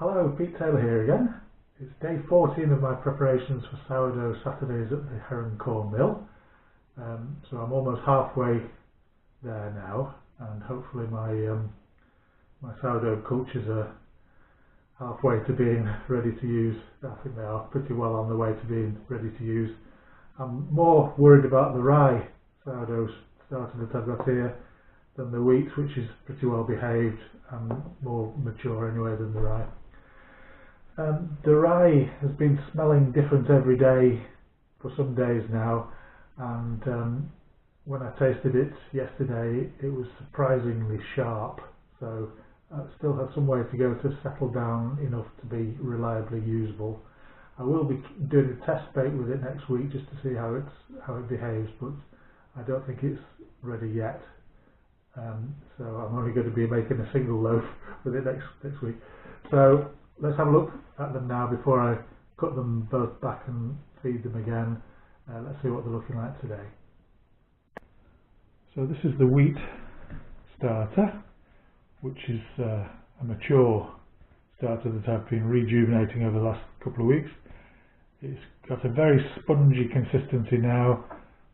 Hello, Pete Taylor here again. It's day 14 of my preparations for sourdough Saturdays at the Heron Corn Mill. So I'm almost halfway there now, and hopefully my sourdough cultures are halfway to being ready to use. I think they are pretty well on the way to being ready to use. I'm more worried about the rye sourdough starter that I've got here than the wheat, which is pretty well behaved and more mature anyway than the rye. The rye has been smelling different every day for some days now, and when I tasted it yesterday it was surprisingly sharp, so I still have some way to go to settle down enough to be reliably usable. I will be doing a test bake with it next week just to see how it behaves, but I don't think it's ready yet. So I'm only going to be making a single loaf with it next week. So let's have a look at them now before I cut them both back and feed them again. Let's see what they're looking like today. So this is the wheat starter, which is a mature starter that I've been rejuvenating over the last couple of weeks. It's got a very spongy consistency now,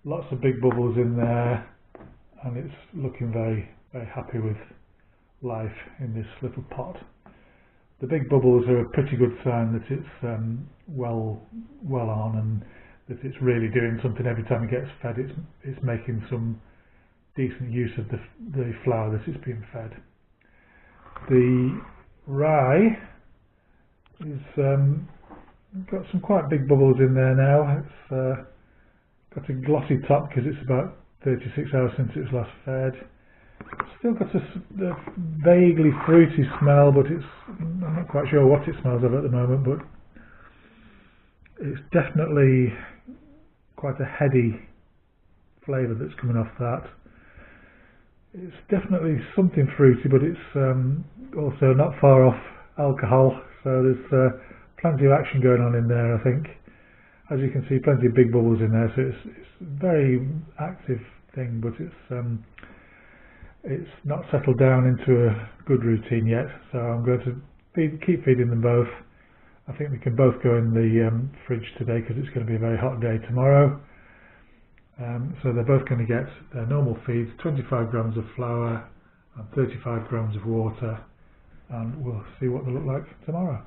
lots of big bubbles in there, and it's looking very, very happy with life in this little pot. The big bubbles are a pretty good sign that it's well on, and that it's really doing something every time it gets fed. It's making some decent use of the flour that it's being fed. The rye is got some quite big bubbles in there now. It's got a glossy top because it's about 36 hours since it was last fed. Still got a vaguely fruity smell, but I'm not quite sure what it smells of at the moment, but it's definitely quite a heady flavour that's coming off that. It's definitely something fruity, but it's also not far off alcohol, so there's plenty of action going on in there, I think. As you can see, plenty of big bubbles in there, so it's a very active thing, but it's not settled down into a good routine yet, so I'm going to keep feeding them both. I think they can both go in the fridge today because it's going to be a very hot day tomorrow. So they're both going to get their normal feeds, 25 grams of flour and 35 grams of water, and we'll see what they look like tomorrow.